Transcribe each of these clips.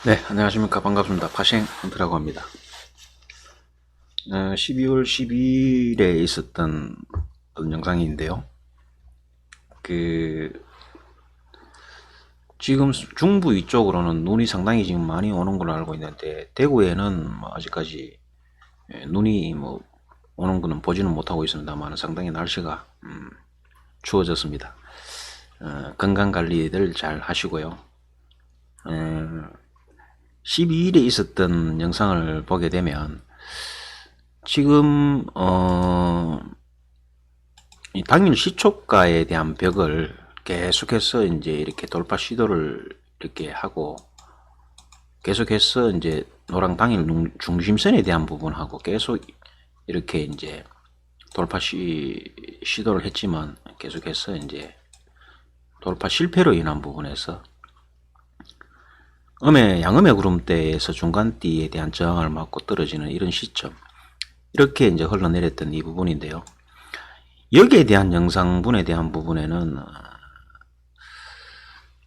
네, 안녕하십니까. 반갑습니다. 파생 헌트라고 합니다. 12월 12일에 있었던 어떤 영상인데요. 지금 중부 위쪽으로는 눈이 상당히 지금 많이 오는 걸로 알고 있는데, 대구에는 뭐 아직까지 눈이 뭐 오는 거는 보지는 못하고 있습니다만, 상당히 날씨가 추워졌습니다. 건강 관리들 잘 하시고요. 12일에 있었던 영상을 보게 되면, 지금 이 당일 시초가에 대한 벽을 계속해서 이제 이렇게 돌파 시도를 이렇게 하고, 계속해서 이제 노랑 당일 중심선에 대한 부분하고 계속 이렇게 이제 돌파 시도를 했지만, 계속해서 이제 돌파 실패로 인한 부분에서 양음의 구름대에서 중간띠에 대한 저항을 맞고 떨어지는 이런 시점, 이렇게 이제 흘러내렸던 이 부분인데요. 여기에 대한 영상분에 대한 부분에는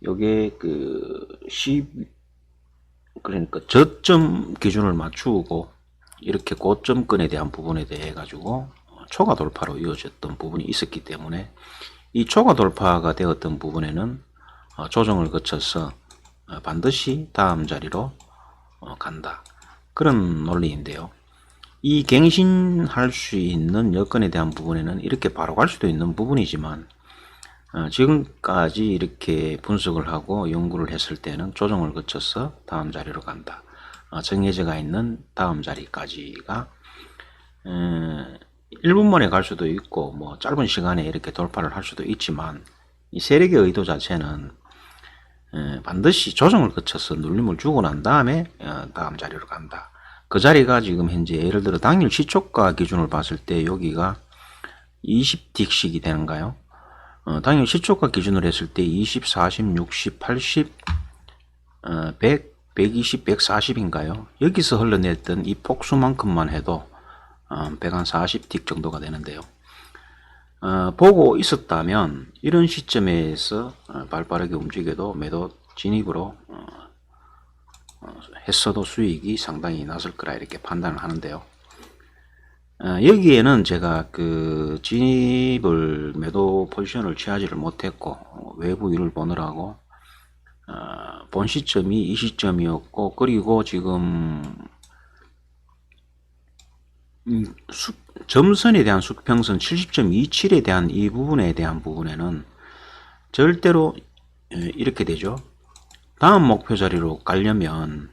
요게 그러니까 저점 기준을 맞추고 이렇게 고점권에 대한 부분에 대해 가지고 초과 돌파로 이어졌던 부분이 있었기 때문에, 이 초과 돌파가 되었던 부분에는 조정을 거쳐서 반드시 다음 자리로 간다, 그런 논리인데요. 이 갱신할 수 있는 여건에 대한 부분에는 이렇게 바로 갈 수도 있는 부분이지만, 지금까지 이렇게 분석을 하고 연구를 했을 때는 조정을 거쳐서 다음 자리로 간다, 정해져가 있는 다음 자리까지가 1분 만에 갈 수도 있고 뭐 짧은 시간에 이렇게 돌파를 할 수도 있지만, 이 세력의 의도 자체는 반드시 조정을 거쳐서 눌림을 주고 난 다음에 다음 자리로 간다. 그 자리가 지금 현재 예를 들어 당일 시초가 기준을 봤을 때 여기가 20틱씩이 되는가요? 당일 시초가 기준으로 했을 때 20, 40, 60, 80, 100, 120, 140인가요? 여기서 흘러냈던 이 폭수만큼만 해도 140틱 정도가 되는데요. 보고 있었다면 이런 시점에서 발빠르게 움직여도 매도 진입으로 했어도 수익이 상당히 났을 거라 이렇게 판단을 하는데요. 여기에는 제가 진입을 매도 포지션을 취하지를 못했고, 외부 일을 보느라고 본 시점이 이 시점이었고, 그리고 지금 점선에 대한 수평선 70.27에 대한 이 부분에 대한 부분에는 절대로 이렇게 되죠. 다음 목표 자리로 가려면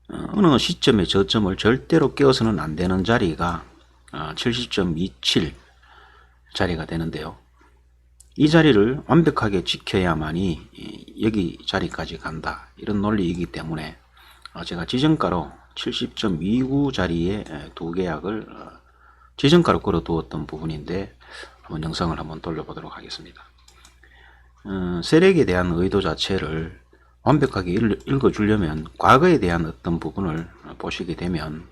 어느 시점의 저점을 절대로 깨어서는 안 되는 자리가 70.27 자리가 되는데요. 이 자리를 완벽하게 지켜야만이 여기 자리까지 간다, 이런 논리이기 때문에 제가 지정가로 70.29 자리에 두 계약을 지정가로 걸어두었던 부분인데, 한번 영상을 한번 돌려보도록 하겠습니다. 세력에 대한 의도 자체를 완벽하게 읽어주려면 과거에 대한 어떤 부분을 보시게 되면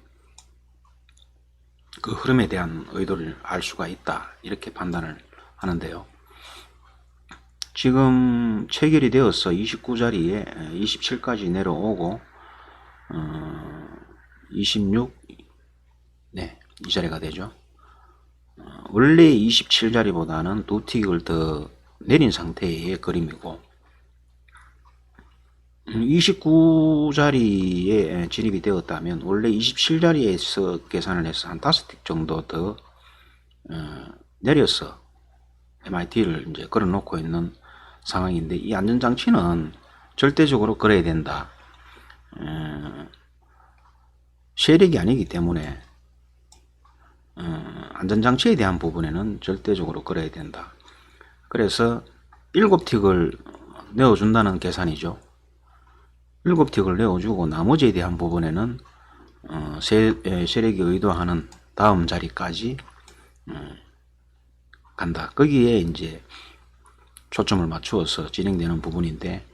그 흐름에 대한 의도를 알 수가 있다, 이렇게 판단을 하는데요. 지금 체결이 되어서 29자리에 27까지 내려오고 26, 네, 이 자리가 되죠. 원래 27자리보다는 두 틱을 더 내린 상태의 그림이고, 29자리에 진입이 되었다면 원래 27자리에서 계산을 해서 한 5틱 정도 더 내려서 MIT를 이제 걸어 놓고 있는 상황인데, 이 안전장치는 절대적으로 걸어야 된다. 세력이 아니기 때문에 안전장치에 대한 부분에는 절대적으로 걸어야 된다. 그래서 7틱을 내어준다는 계산이죠. 7틱을 내어주고 나머지에 대한 부분에는 세력이 의도하는 다음 자리까지 간다. 거기에 이제 초점을 맞추어서 진행되는 부분인데,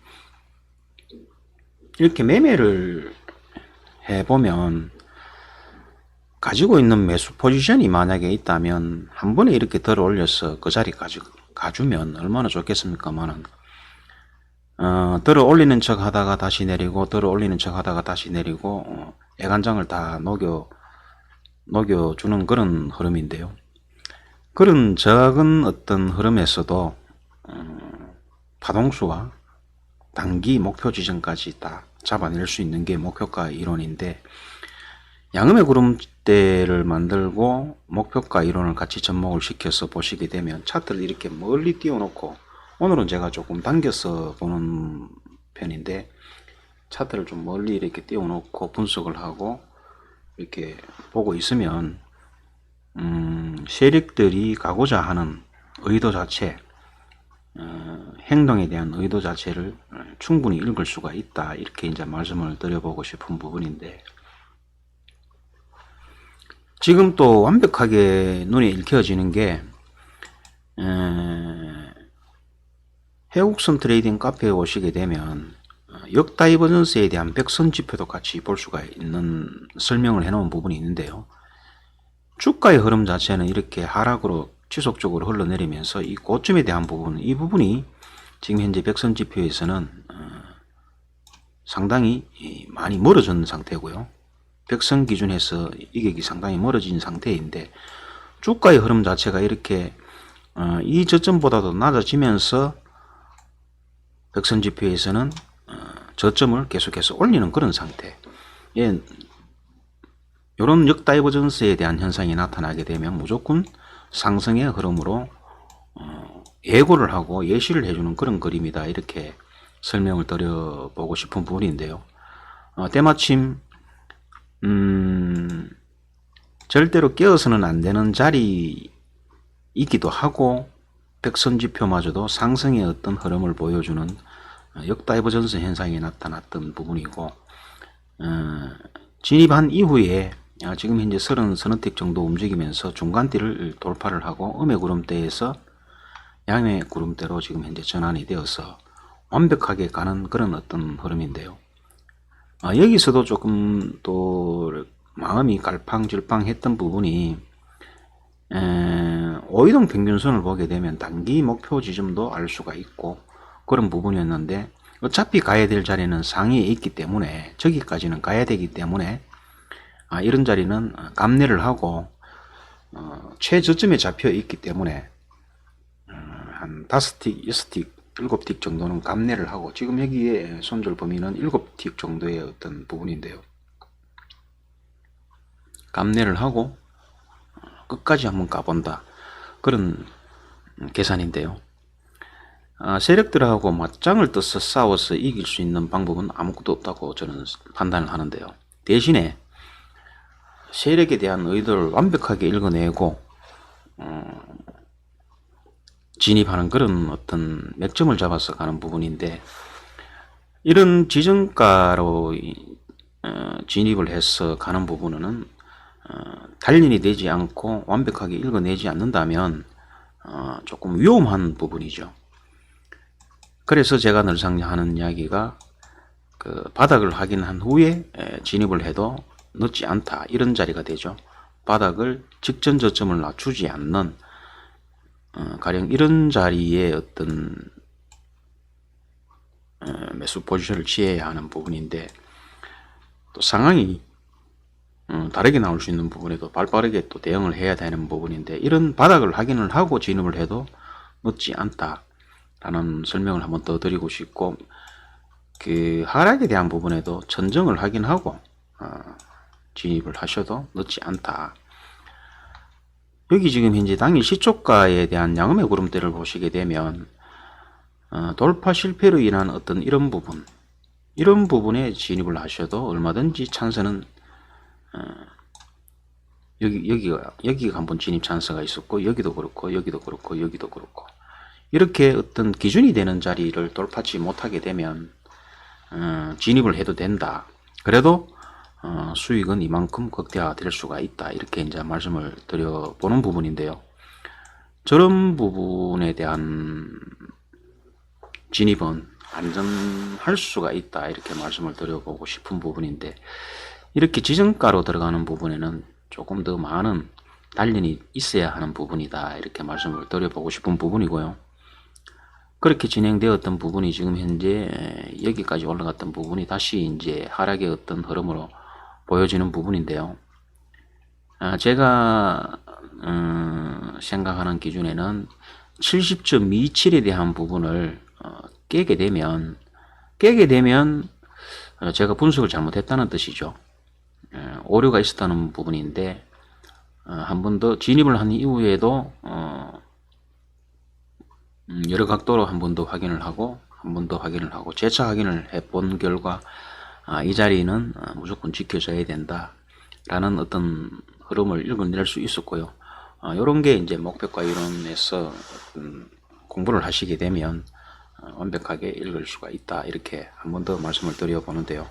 이렇게 매매를 해보면 가지고 있는 매수 포지션이 만약에 있다면 한 번에 이렇게 들어 올려서 그 자리까지 가주면 얼마나 좋겠습니까만은, 들어 올리는 척 하다가 다시 내리고, 들어 올리는 척 하다가 다시 내리고, 애간장을 다 녹여주는 그런 흐름인데요. 그런 작은 어떤 흐름에서도 파동수와 단기 목표 지점까지 딱 잡아낼 수 있는 게 목표가 이론인데, 양음의 구름대를 만들고 목표가 이론을 같이 접목을 시켜서 보시게 되면 차트를 이렇게 멀리 띄워놓고, 오늘은 제가 조금 당겨서 보는 편인데 차트를 좀 멀리 이렇게 띄워놓고 분석을 하고 이렇게 보고 있으면 세력들이 가고자 하는 의도 자체, 행동에 대한 의도 자체를 충분히 읽을 수가 있다, 이렇게 이제 말씀을 드려보고 싶은 부분인데, 지금 또 완벽하게 눈에 읽혀지는 게 해국선 트레이딩 카페에 오시게 되면 역다이버전스에 대한 백선 지표도 같이 볼 수가 있는 설명을 해놓은 부분이 있는데요. 주가의 흐름 자체는 이렇게 하락으로 지속적으로 흘러내리면서 이 고점에 대한 부분, 이 부분이 지금 현재 백선 지표에서는 상당히 많이 멀어진 상태고요. 백선 기준에서 이격이 상당히 멀어진 상태인데, 주가의 흐름 자체가 이렇게 이 저점보다도 낮아지면서 백선 지표에서는 저점을 계속해서 올리는 그런 상태. 예, 이런 역다이버전스에 대한 현상이 나타나게 되면 무조건 상승의 흐름으로 예고를 하고 예시를 해주는 그런 그림이다, 이렇게 설명을 드려보고 싶은 부분인데요. 때마침 절대로 깨어서는 안 되는 자리이기도 하고, 백선지표마저도 상승의 어떤 흐름을 보여주는 역다이버전스 현상이 나타났던 부분이고, 진입한 이후에 지금 현재 30 서너 틱 정도 움직이면서 중간대를 돌파를 하고 음의 구름대에서 양의 구름대로 지금 현재 전환이 되어서 완벽하게 가는 그런 어떤 흐름인데요. 여기서도 조금 또 마음이 갈팡질팡 했던 부분이, 5이동 평균선을 보게 되면 단기 목표 지점도 알 수가 있고 그런 부분이었는데, 어차피 가야 될 자리는 상위에 있기 때문에, 저기까지는 가야 되기 때문에 이런 자리는 감내를 하고 최저점에 잡혀 있기 때문에 한 5틱, 6틱, 7틱 정도는 감내를 하고, 지금 여기에 손절 범위는 7틱 정도의 어떤 부분인데요. 감내를 하고 끝까지 한번 가본다, 그런 계산인데요. 세력들하고 맞짱을 떠서 싸워서 이길 수 있는 방법은 아무것도 없다고 저는 판단을 하는데요. 대신에 세력에 대한 의도를 완벽하게 읽어내고 진입하는 그런 어떤 맥점을 잡아서 가는 부분인데, 이런 지정가로 진입을 해서 가는 부분은 단련이 되지 않고 완벽하게 읽어내지 않는다면 조금 위험한 부분이죠. 그래서 제가 늘상 하는 이야기가, 그 바닥을 확인한 후에 진입을 해도 늦지 않다, 이런 자리가 되죠. 바닥을 직전 저점을 낮추지 않는 가령 이런 자리에 어떤 매수 포지션을 취해야 하는 부분인데, 또 상황이 다르게 나올 수 있는 부분에도 발빠르게 또 대응을 해야 되는 부분인데, 이런 바닥을 확인을 하고 진입을 해도 늦지 않다 라는 설명을 한번 더 드리고 싶고, 그 하락에 대한 부분에도 천정을 확인하고 진입을 하셔도 늦지 않다. 여기 지금 현재 당일 시초가에 대한 양음의 구름대를 보시게 되면 돌파 실패로 인한 어떤 이런 부분에 진입을 하셔도 얼마든지 찬스는 여기가 한번 진입 찬스가 있었고, 여기도 그렇고 여기도 그렇고 여기도 그렇고, 이렇게 어떤 기준이 되는 자리를 돌파하지 못하게 되면 진입을 해도 된다. 그래도 수익은 이만큼 극대화될 수가 있다, 이렇게 이제 말씀을 드려보는 부분인데요. 저런 부분에 대한 진입은 안전할 수가 있다, 이렇게 말씀을 드려보고 싶은 부분인데, 이렇게 지정가로 들어가는 부분에는 조금 더 많은 단련이 있어야 하는 부분이다, 이렇게 말씀을 드려보고 싶은 부분이고요. 그렇게 진행되었던 부분이 지금 현재 여기까지 올라갔던 부분이 다시 이제 하락의 어떤 흐름으로 보여지는 부분인데요. 제가 생각하는 기준에는 70.27에 대한 부분을 깨게 되면 제가 분석을 잘못했다는 뜻이죠. 오류가 있었다는 부분인데 한 번 더 진입을 한 이후에도 여러 각도로 한 번 더 확인을 하고 한 번 더 확인을 하고 재차 확인을 해본 결과 이 자리는 무조건 지켜져야 된다 라는 어떤 흐름을 읽어낼 수 있었고요. 이런 게 이제 목표가 이론에서 공부를 하시게 되면 완벽하게 읽을 수가 있다, 이렇게 한 번 더 말씀을 드려 보는데요.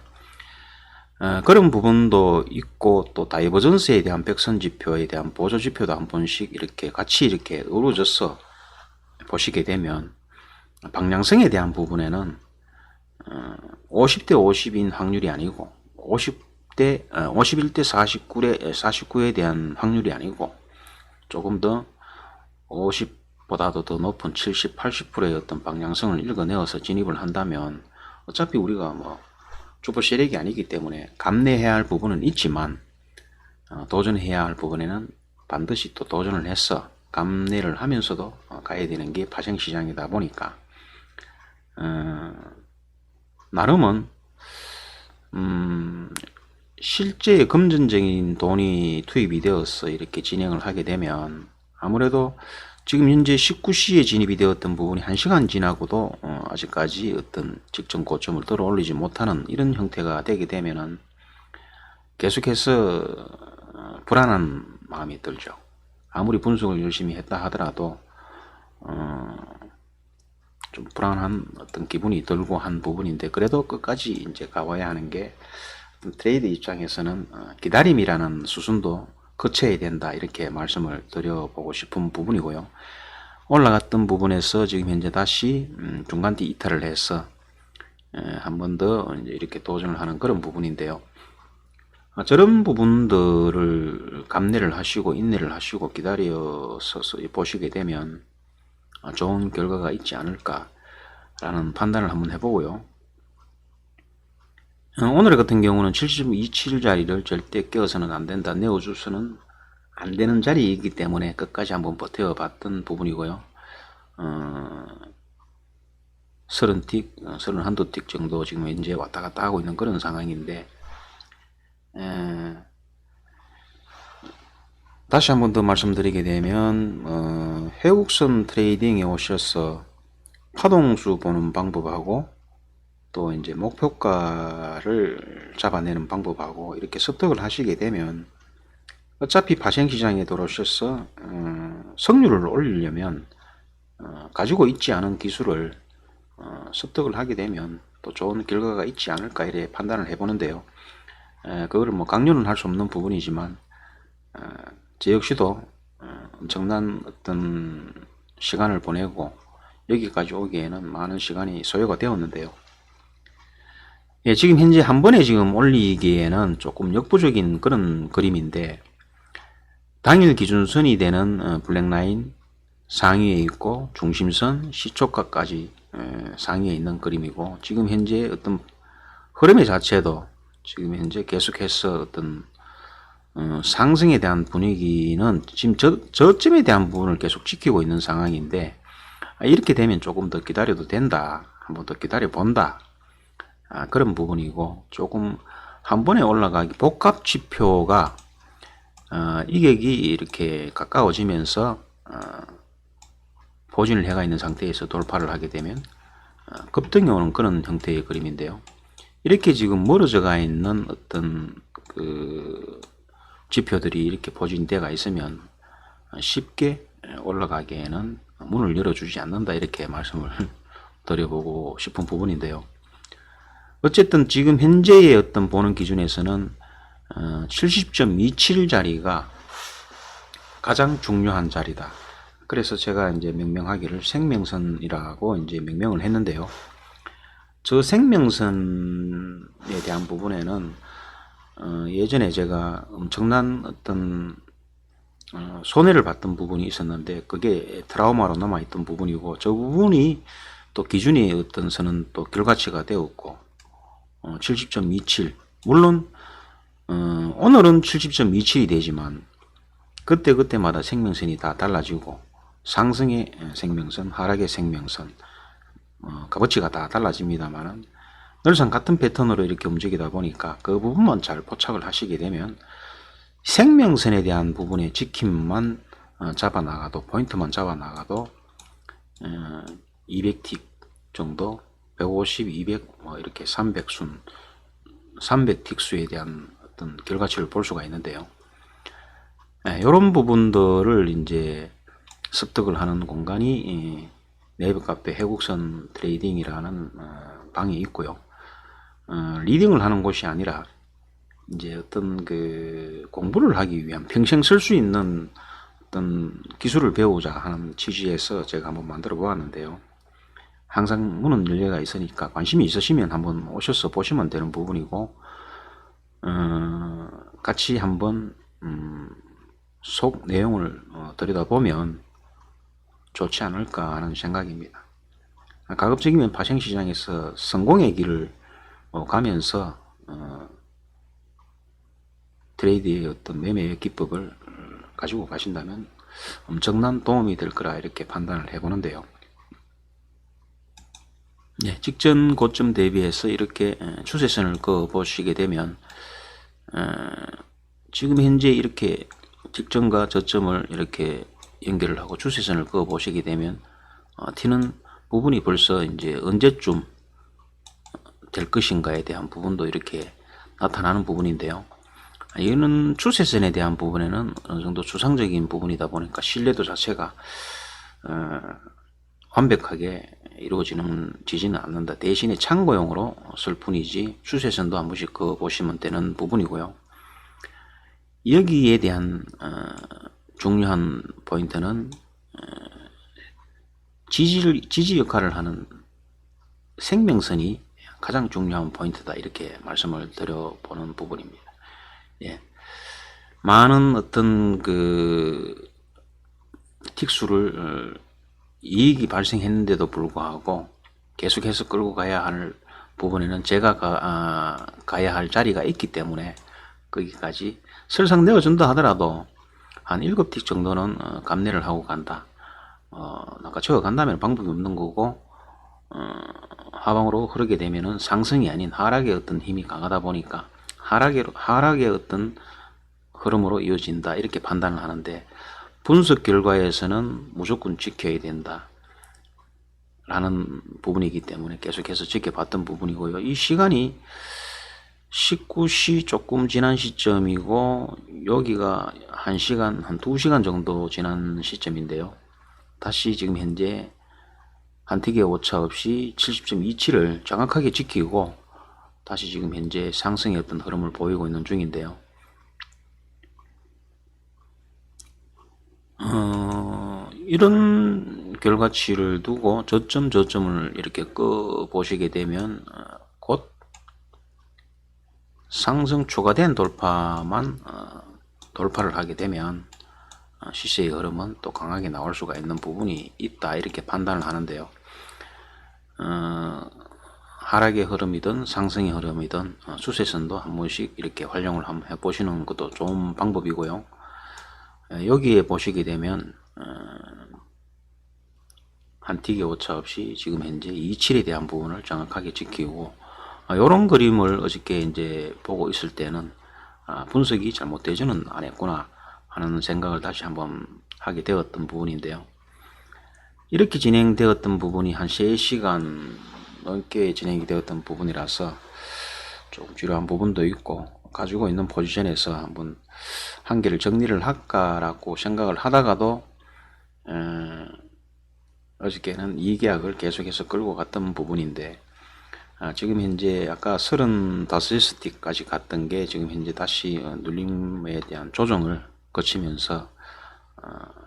그런 부분도 있고, 또 다이버전스에 대한 백선지표에 대한 보조지표도 한 번씩 이렇게 같이 이렇게 어우러져서 보시게 되면 방향성에 대한 부분에는 50대 50인 확률이 아니고 51대 49에 대한 확률이 아니고 조금 더 50보다도 더 높은 70, 80%의 어떤 방향성을 읽어내어서 진입을 한다면 어차피 우리가 뭐 슈퍼 세력이 아니기 때문에 감내해야 할 부분은 있지만 도전해야 할 부분에는 반드시 또 도전을 해서 감내를 하면서도 가야 되는 게 파생시장이다 보니까 나름은 실제 금전적인 돈이 투입이 되어서 이렇게 진행을 하게 되면 아무래도 지금 현재 19시에 진입이 되었던 부분이 1시간 지나고도 아직까지 어떤 직전 고점을 들어 올리지 못하는 이런 형태가 되게 되면은 계속해서 불안한 마음이 들죠. 아무리 분석을 열심히 했다 하더라도 좀 불안한 어떤 기분이 들고 한 부분인데, 그래도 끝까지 이제 가봐야 하는 게 트레이드 입장에서는 기다림이라는 수순도 거쳐야 된다, 이렇게 말씀을 드려보고 싶은 부분이고요. 올라갔던 부분에서 지금 현재 다시 중간뒤 이탈을 해서 한 번 더 이렇게 도전을 하는 그런 부분인데요. 저런 부분들을 감내를 하시고 인내를 하시고 기다려서 보시게 되면 좋은 결과가 있지 않을까라는 판단을 한번 해보고요. 오늘 같은 경우는 70.27 자리를 절대 깨어서는 안 된다, 내어줘서는 안 되는 자리이기 때문에 끝까지 한번 버텨봤던 부분이고요. 30틱, 31틱 정도 지금 현재 왔다 갔다 하고 있는 그런 상황인데, 다시 한번 더 말씀드리게 되면 해국선 트레이딩에 오셔서 파동수 보는 방법하고 또 이제 목표가를 잡아내는 방법하고 이렇게 습득을 하시게 되면 어차피 파생시장에 들어오셔서 성률을 올리려면 가지고 있지 않은 기술을 습득을 하게 되면 또 좋은 결과가 있지 않을까, 이래 판단을 해보는데요. 그거를 뭐 강요는 할 수 없는 부분이지만 제 역시도 엄청난 어떤 시간을 보내고 여기까지 오기에는 많은 시간이 소요가 되었는데요. 지금 현재 한 번에 지금 올리기에는 조금 역부족인 그런 그림인데, 당일 기준선이 되는 블랙라인 상위에 있고 중심선 시초가까지 상위에 있는 그림이고, 지금 현재 어떤 흐름의 자체도 지금 현재 계속해서 어떤 상승에 대한 분위기는 지금 저점에 대한 부분을 계속 지키고 있는 상황인데, 이렇게 되면 조금 더 기다려도 된다, 한번 더 기다려 본다, 그런 부분이고, 조금 한 번에 올라가기 복합 지표가 이격이 이렇게 가까워지면서 포진을 해가 있는 상태에서 돌파를 하게 되면 급등이 오는 그런 형태의 그림인데요. 이렇게 지금 멀어져 가 있는 어떤 그 지표들이 이렇게 포진되어 있으면 쉽게 올라가기에는 문을 열어주지 않는다, 이렇게 말씀을 드려보고 싶은 부분인데요. 어쨌든 지금 현재의 어떤 보는 기준에서는 70.27 자리가 가장 중요한 자리다. 그래서 제가 이제 명명하기를 생명선이라고 이제 명명을 했는데요. 저 생명선에 대한 부분에는 예전에 제가 엄청난 어떤 손해를 봤던 부분이 있었는데, 그게 트라우마로 남아있던 부분이고, 저 부분이 또 기준이 어떤 선은 또 결과치가 되었고 70.27 물론 오늘은 70.27이 되지만 그때그때마다 생명선이 다 달라지고 상승의 생명선, 하락의 생명선, 값어치가 다 달라집니다만은 늘상 같은 패턴으로 이렇게 움직이다 보니까 그 부분만 잘 포착을 하시게 되면 생명선에 대한 부분의 지킴만 잡아 나가도, 포인트만 잡아 나가도 200틱 정도, 150, 200, 뭐 이렇게 300틱 수에 대한 어떤 결과치를 볼 수가 있는데요. 이런 부분들을 이제 습득을 하는 공간이 네이버 카페 해국선 트레이딩이라는 방이 있고요. 리딩을 하는 곳이 아니라 이제 어떤 그 공부를 하기 위한 평생 쓸 수 있는 어떤 기술을 배우자 하는 취지에서 제가 한번 만들어 보았는데요. 항상 문은 열려가 있으니까 관심이 있으시면 한번 오셔서 보시면 되는 부분이고, 같이 한번 속 내용을 들여다보면 좋지 않을까 하는 생각입니다. 가급적이면 파생시장에서 성공의 길을 가면서 트레이드의 어떤 매매의 기법을 가지고 가신다면 엄청난 도움이 될 거라 이렇게 판단을 해보는데요. 네, 직전 고점 대비해서 이렇게 추세선을 그어 보시게 되면 지금 현재 이렇게 직전과 저점을 이렇게 연결을 하고 추세선을 그어 보시게 되면 튀는 부분이 벌써 이제 언제쯤 될 것인가에 대한 부분도 이렇게 나타나는 부분인데요. 이거는 추세선에 대한 부분에는 어느 정도 추상적인 부분이다 보니까 신뢰도 자체가 완벽하게 이루어지지는 않는다. 대신에 참고용으로 쓸 뿐이지 추세선도 한 번씩 그어 보시면 되는 부분이고요. 여기에 대한 중요한 포인트는 지지 역할을 하는 생명선이 가장 중요한 포인트다 이렇게 말씀을 드려보는 부분입니다. 예. 많은 어떤 그 틱수를 이익이 발생했는데도 불구하고 계속해서 끌고 가야 할 부분에는 제가 가야 할 자리가 있기 때문에 거기까지 설상 내어준다 하더라도 한 7틱 정도는 감내를 하고 간다. 낚아채워 간다면 방법이 없는 거고, 하방으로 흐르게 되면은 상승이 아닌 하락의 어떤 힘이 강하다 보니까 하락의 어떤 흐름으로 이어진다 이렇게 판단을 하는데, 분석 결과에서는 무조건 지켜야 된다 라는 부분이기 때문에 계속해서 지켜봤던 부분이고요. 이 시간이 19시 조금 지난 시점이고, 여기가 1시간, 한 2시간 정도 지난 시점인데요. 다시 지금 현재 한틱의 오차 없이 70.27을 정확하게 지키고 다시 지금 현재 상승의 어떤 흐름을 보이고 있는 중인데요. 이런 결과치를 두고 저점을 이렇게 꺼 보시게 되면 곧 상승 추가된 돌파만 돌파를 하게 되면 시세의 흐름은 또 강하게 나올 수가 있는 부분이 있다 이렇게 판단을 하는데요. 하락의 흐름이든 상승의 흐름이든 추세선도 한 번씩 이렇게 활용을 한번 해보시는 것도 좋은 방법이고요. 여기에 보시게 되면 한틱의 오차 없이 지금 현재 27에 대한 부분을 정확하게 지키고, 이런 그림을 어저께 이제 보고 있을 때는 분석이 잘못되지는 않았구나 하는 생각을 다시 한번 하게 되었던 부분인데요. 이렇게 진행되었던 부분이 한 3시간 넘게 진행이 되었던 부분이라서 조금 지루한 부분도 있고, 가지고 있는 포지션에서 한번 한 개를 정리를 할까라고 생각을 하다가도 어저께는 이 계약을 계속해서 끌고 갔던 부분인데, 지금 현재 아까 35스틱까지 갔던 게 지금 현재 다시 눌림에 대한 조정을 거치면서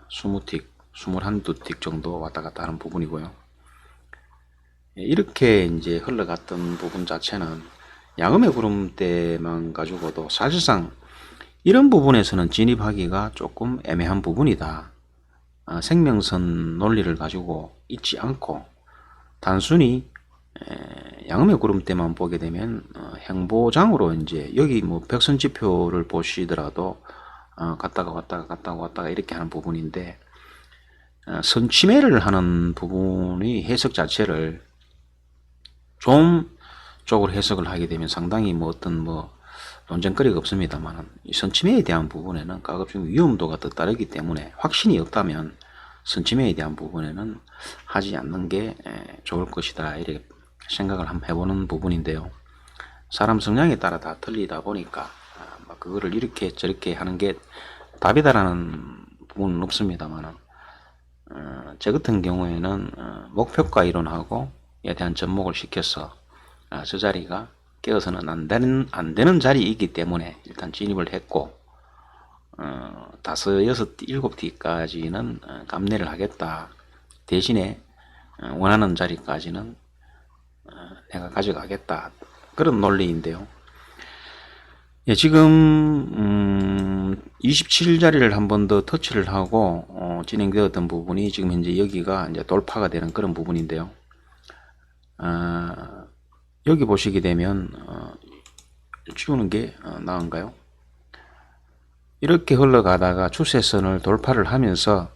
20틱, 21틱 정도 왔다 갔다 하는 부분이고요. 이렇게 이제 흘러갔던 부분 자체는 양음의 구름대만 가지고도 사실상 이런 부분에서는 진입하기가 조금 애매한 부분이다. 생명선 논리를 가지고 있지 않고 단순히 양음의 구름대만 보게 되면 행보장으로 이제 여기 뭐 백선지표를 보시더라도 갔다가 왔다가 이렇게 하는 부분인데, 선침해를 하는 부분이 해석 자체를 좀 쪽으로 해석을 하게 되면 상당히 뭐 어떤 뭐 논쟁거리가 없습니다만, 이 선침해에 대한 부분에는 가급적 위험도가 더 따르기 때문에 확신이 없다면 선침해에 대한 부분에는 하지 않는 게 좋을 것이다, 이렇게 생각을 한번 해보는 부분인데요. 사람 성향에 따라 다 틀리다 보니까 그거를 이렇게 저렇게 하는 게 답이다라는 부분은 없습니다만, 저 같은 경우에는 목표가 이론하고에 대한 접목을 시켜서 저 자리가 깨어서는 안 되는 자리이기 때문에 일단 진입을 했고, 5, 6, 7T까지는 감내를 하겠다. 대신에 원하는 자리까지는 내가 가져가겠다. 그런 논리인데요. 예, 지금 27자리를 한 번 더 터치를 하고 진행되었던 부분이 지금 현재 여기가 이제 돌파가 되는 그런 부분인데요. 여기 보시게 되면 지우는 게 나은가요? 이렇게 흘러가다가 추세선을 돌파를 하면서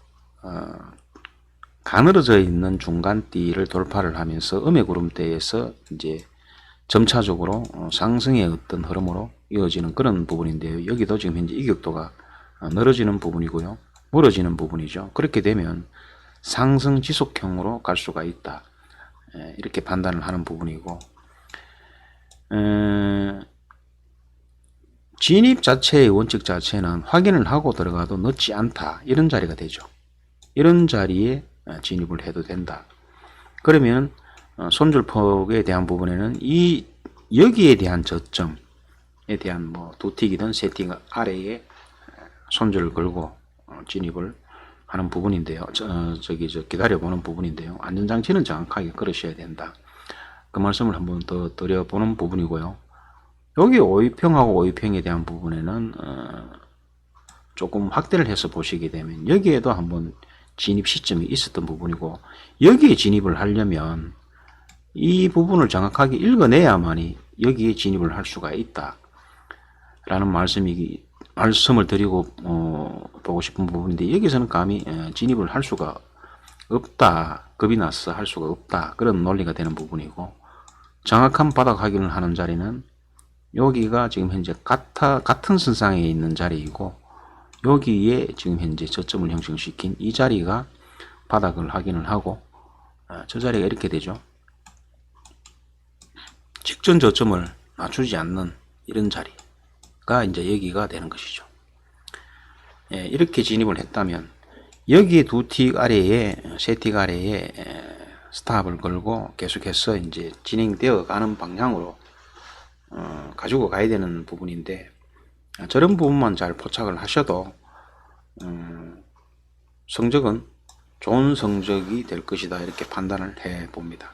가늘어져 있는 중간띠를 돌파를 하면서 음의 구름대에서 이제 점차적으로 상승의 어떤 흐름으로 이어지는 그런 부분인데요. 여기도 지금 현재 이격도가 늘어지는 부분이고요, 멀어지는 부분이죠. 그렇게 되면 상승 지속형으로 갈 수가 있다, 이렇게 판단을 하는 부분이고, 진입 자체의 원칙 자체는 확인을 하고 들어가도 늦지 않다, 이런 자리가 되죠. 이런 자리에 진입을 해도 된다. 그러면 손절폭에 대한 부분에는 여기에 대한 저점에 대한 뭐 2틱이든 3틱 아래에 손절을 걸고 진입을 하는 부분인데요. 기다려보는 부분인데요. 안전장치는 정확하게 걸으셔야 된다. 그 말씀을 한번 더 드려보는 부분이고요. 여기 5위평하고 5위평에 대한 부분에는 조금 확대를 해서 보시게 되면 여기에도 한번 진입 시점이 있었던 부분이고, 여기에 진입을 하려면 이 부분을 정확하게 읽어내야만이 여기에 진입을 할 수가 있다 라는 말씀을 드리고 보고 싶은 부분인데, 여기서는 감히 진입을 할 수가 없다, 겁이 나서 할 수가 없다, 그런 논리가 되는 부분이고, 정확한 바닥 확인을 하는 자리는 여기가 지금 현재 같은 선상에 있는 자리이고, 여기에 지금 현재 저점을 형성시킨 이 자리가 바닥을 확인을 하고, 저 자리가 이렇게 되죠. 직전 저점을 맞추지 않는 이런 자리가 이제 여기가 되는 것이죠. 예, 이렇게 진입을 했다면 여기에 2틱 아래에 3틱 아래에 스탑을 걸고 계속해서 이제 진행되어 가는 방향으로 가지고 가야 되는 부분인데, 저런 부분만 잘 포착을 하셔도 성적은 좋은 성적이 될 것이다, 이렇게 판단을 해 봅니다.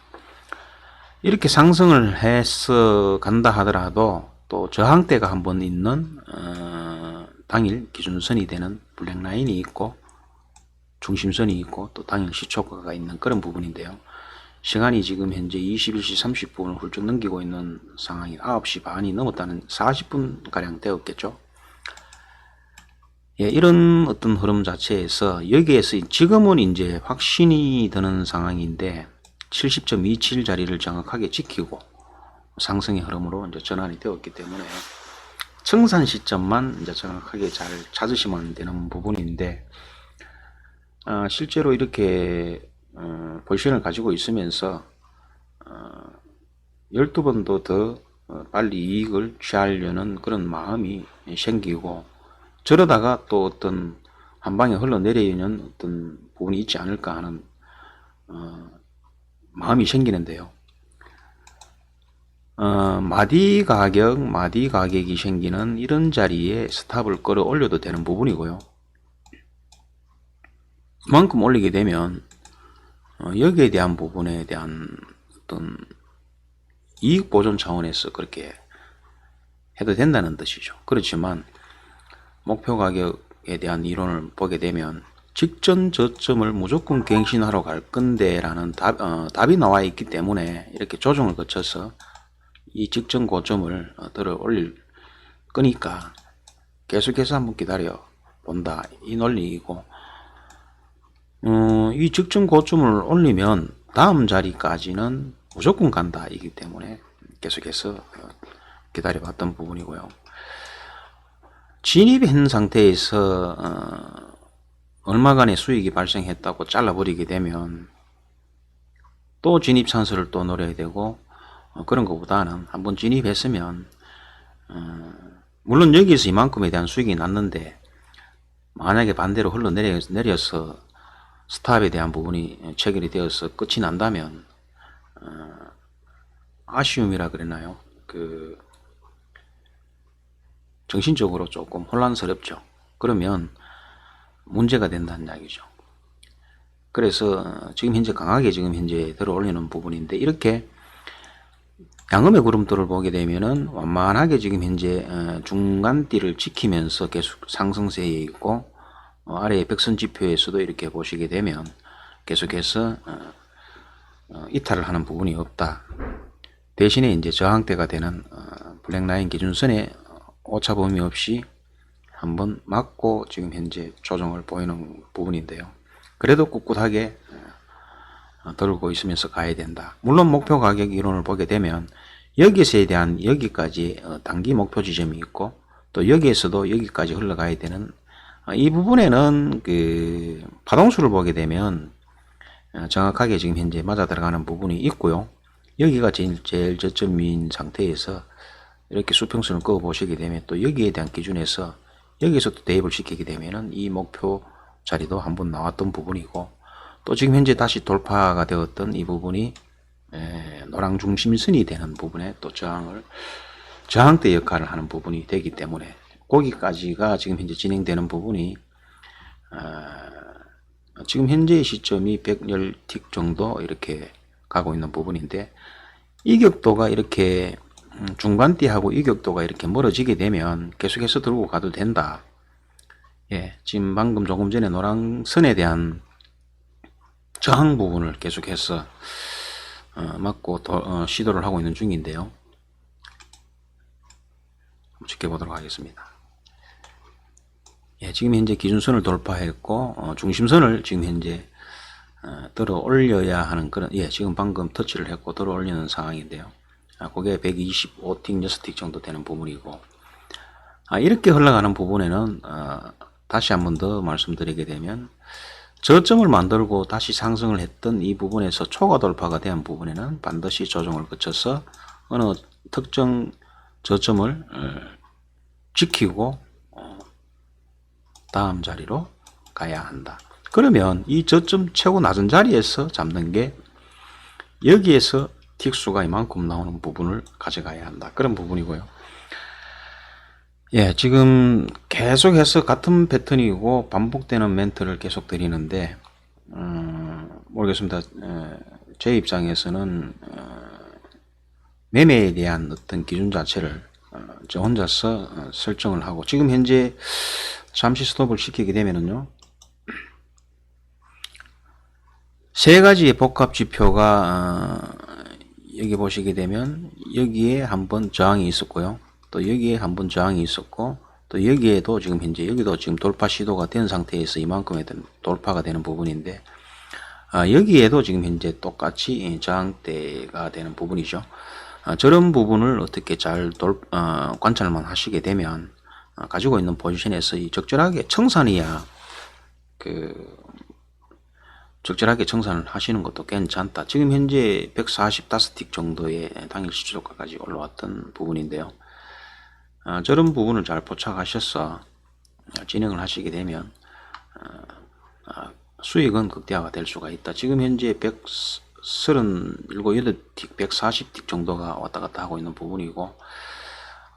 이렇게 상승을 해서 간다 하더라도 또 저항대가 한번 있는 당일 기준선이 되는 블랙라인이 있고 중심선이 있고 또 당일 시초가가 있는 그런 부분인데요. 시간이 지금 현재 21시 30분을 훌쩍 넘기고 있는 상황이 9시 반이 넘었다는 40분 가량 되었겠죠. 예, 이런 어떤 흐름 자체에서 여기에서 지금은 이제 확신이 드는 상황인데 70.27 자리를 정확하게 지키고 상승의 흐름으로 이제 전환이 되었기 때문에 청산 시점만 이제 정확하게 잘 찾으시면 되는 부분인데, 실제로 이렇게 포지션을 가지고 있으면서 12번도 더 빨리 이익을 취하려는 그런 마음이 생기고, 저러다가 또 어떤 한 방에 흘러내리는 어떤 부분이 있지 않을까 하는 마음이 생기는데요. 마디 가격이 생기는 이런 자리에 스탑을 끌어 올려도 되는 부분이고요. 그만큼 올리게 되면 여기에 대한 부분에 대한 어떤 이익 보존 차원에서 그렇게 해도 된다는 뜻이죠. 그렇지만 목표 가격에 대한 이론을 보게 되면 직전 저점을 무조건 갱신하러 갈 건데 라는 답이 나와 있기 때문에 이렇게 조정을 거쳐서 이 직전 고점을 들어 올릴 거니까 계속해서 한번 기다려 본다, 이 논리이고, 이 직전 고점을 올리면 다음 자리까지는 무조건 간다 이기 때문에 계속해서 기다려 봤던 부분이고요. 진입한 상태에서 얼마간의 수익이 발생했다고 잘라버리게 되면 또 진입 찬스를 또 노려야 되고, 그런 것보다는 한번 진입했으면 물론 여기서 이만큼에 대한 수익이 났는데 만약에 반대로 흘러내려서 스탑에 대한 부분이 체결이 되어서 끝이 난다면 아쉬움이라 그랬나요? 정신적으로 조금 혼란스럽죠. 그러면 문제가 된다는 이야기죠. 그래서 지금 현재 강하게 지금 현재 들어 올리는 부분인데, 이렇게 양음의 구름돌을 보게 되면은 완만하게 지금 현재 중간띠를 지키면서 계속 상승세에 있고, 아래의 백선 지표에서도 이렇게 보시게 되면 계속해서 이탈을 하는 부분이 없다. 대신에 이제 저항대가 되는 블랙라인 기준선에 오차 범위 없이 한번 맞고 지금 현재 조정을 보이는 부분인데요. 그래도 꿋꿋하게 들고 있으면서 가야 된다. 물론 목표 가격 이론을 보게 되면 여기서에 대한 여기까지 단기 목표 지점이 있고, 또 여기에서도 여기까지 흘러가야 되는 이 부분에는 파동수를 보게 되면 정확하게 지금 현재 맞아 들어가는 부분이 있고요. 여기가 제일 저점인 상태에서 이렇게 수평선을 그어 보시게 되면 또 여기에 대한 기준에서 여기서 또 대입을 시키게 되면은 이 목표 자리도 한번 나왔던 부분이고, 또 지금 현재 다시 돌파가 되었던 이 부분이 노랑 중심선이 되는 부분에 또 저항대 역할을 하는 부분이 되기 때문에 거기까지가 지금 현재 진행되는 부분이 지금 현재의 시점이 110틱 정도 이렇게 가고 있는 부분인데, 이격도가 이렇게 중간띠하고 이격도가 이렇게 멀어지게 되면 계속해서 들고 가도 된다. 예, 지금 방금 조금 전에 노랑선에 대한 저항 부분을 계속해서 맞고 시도를 하고 있는 중인데요. 지켜보도록 하겠습니다. 예, 지금 현재 기준선을 돌파했고 중심선을 지금 현재 들어 올려야 하는 그런, 예, 지금 방금 터치를 했고 들어 올리는 상황인데요. 그게 125틱, 6틱 정도 되는 부분이고, 이렇게 흘러가는 부분에는 다시 한번 더 말씀드리게 되면 저점을 만들고 다시 상승을 했던 이 부분에서 초과 돌파가 된 부분에는 반드시 조정을 거쳐서 어느 특정 저점을 지키고 다음 자리로 가야 한다. 그러면 이 저점 최고 낮은 자리에서 잡는 게 여기에서 틱수가 이만큼 나오는 부분을 가져가야 한다. 그런 부분이고요. 예, 지금 계속해서 같은 패턴이고 반복되는 멘트를 계속 드리는데 모르겠습니다. 제 입장에서는 매매에 대한 어떤 기준 자체를 저 혼자서 설정을 하고, 지금 현재 잠시 스톱을 시키게 되면은요, 세 가지의 복합 지표가 여기 보시게 되면 여기에 한번 저항이 있었고요, 또 여기에 한번 저항이 있었고, 또 여기에도 지금 현재 여기도 지금 돌파 시도가 된 상태에서 이만큼의 돌파가 되는 부분인데, 여기에도 지금 현재 똑같이 저항대가 되는 부분이죠. 저런 부분을 어떻게 잘 관찰만 하시게 되면 가지고 있는 포지션에서 적절하게 청산이야 적절하게 청산을 하시는 것도 괜찮다. 지금 현재 145틱 정도의 당일 시초저가까지 올라왔던 부분인데요. 저런 부분을 잘 포착하셔서 진행을 하시게 되면 수익은 극대화가 될 수가 있다. 지금 현재 137틱, 140틱 정도가 왔다 갔다 하고 있는 부분이고,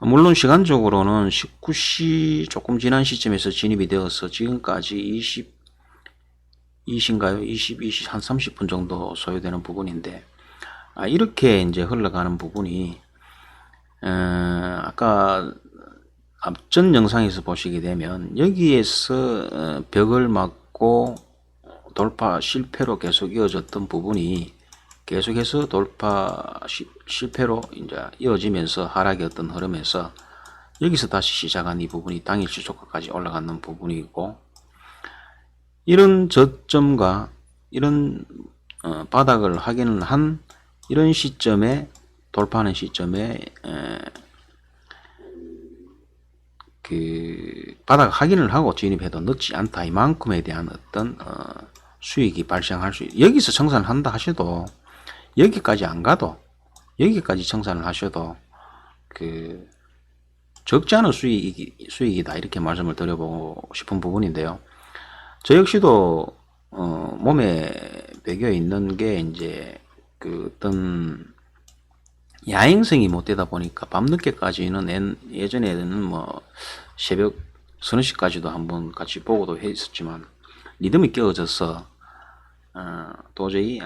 물론 시간적으로는 19시 조금 지난 시점에서 진입이 되어서 지금까지 20인가요? 20, 한 30분 정도 소요되는 부분인데, 이렇게 이제 흘러가는 부분이 아까 앞전 영상에서 보시게 되면 여기에서 벽을 막 했고 돌파 실패로 계속 이어졌던 부분이 계속해서 돌파 실패로 이제 이어지면서 하락의 어떤 흐름에서 여기서 다시 시작한 이 부분이 당일 시초가까지 올라가는 부분이고, 이런 저점과 이런 바닥을 확인을 한 이런 시점에 돌파하는 시점에 그 바닥 확인을 하고 진입해도 늦지 않다, 이만큼에 대한 어떤 수익이 발생할 수, 여기서 청산을 한다 하셔도, 여기까지 안 가도, 여기까지 청산을 하셔도 그 적지 않은 수익이다, 이렇게 말씀을 드려보고 싶은 부분인데요. 저 역시도 몸에 배겨 있는 게 이제 그 어떤 야행성이 못 되다 보니까 밤늦게까지는, 예전에는 뭐 새벽 서너 시까지도 한번 같이 보고도 했었지만 리듬이 깨어져서 도저히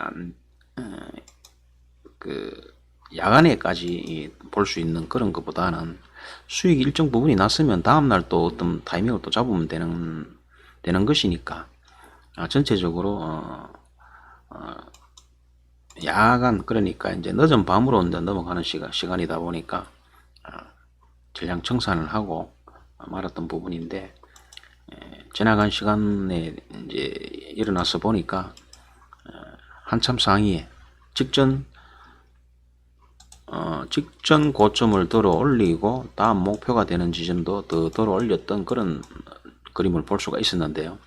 그 야간에까지 볼 수 있는 그런 것보다는 수익이 일정 부분이 났으면 다음날 또 어떤 타이밍을 또 잡으면 되는 것이니까, 전체적으로 야간, 그러니까 이제 늦은 밤으로 이제 넘어가는 시간이다 보니까 전량 청산을 하고 말았던 부분인데, 지나간 시간에 이제 일어나서 보니까 한참 상위에 직전 고점을 들어 올리고 다음 목표가 되는 지점도 더 들어 올렸던 그런 그림을 볼 수가 있었는데요.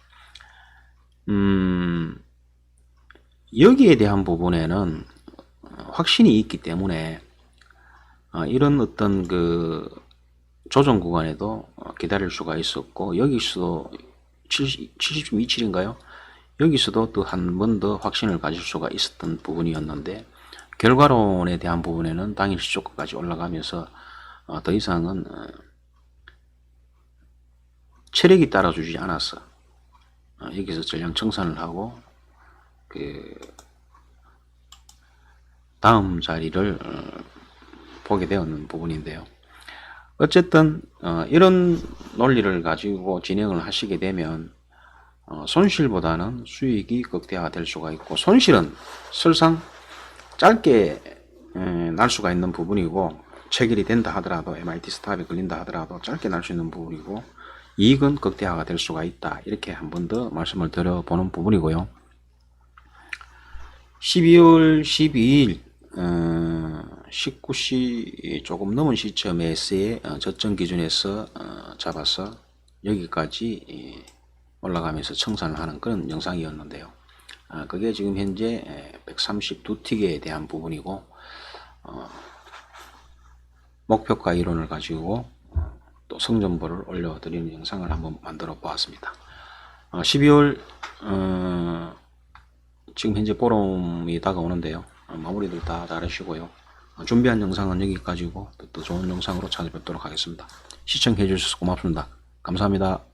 여기에 대한 부분에는 확신이 있기 때문에 이런 어떤 그 조정 구간에도 기다릴 수가 있었고, 여기서도 70.27인가요? 여기서도 또 한 번 더 확신을 가질 수가 있었던 부분이었는데, 결과론에 대한 부분에는 당일 시초가까지 올라가면서 더 이상은 체력이 따라주지 않았어. 여기서 전량 청산을 하고 그 다음 자리를 보게 되었는 부분인데요. 어쨌든 이런 논리를 가지고 진행을 하시게 되면 손실보다는 수익이 극대화될 수가 있고, 손실은 설상 짧게 날 수가 있는 부분이고, 체결이 된다 하더라도, MIT 스탑에 걸린다 하더라도 짧게 날 수 있는 부분이고, 이익은 극대화가 될 수가 있다, 이렇게 한 번 더 말씀을 드려보는 부분이고요. 12월 12일 19시 조금 넘은 시점에서의 저점 기준에서 잡아서 여기까지 올라가면서 청산을 하는 그런 영상이었는데요. 그게 지금 현재 132틱에 대한 부분이고, 목표가 이론을 가지고 또 성전보를 올려드리는 영상을 한번 만들어 보았습니다. 12월 지금 현재 보름이 다가오는데요. 마무리들 다 잘하시고요. 준비한 영상은 여기까지고 또 좋은 영상으로 찾아뵙도록 하겠습니다. 시청해 주셔서 고맙습니다. 감사합니다.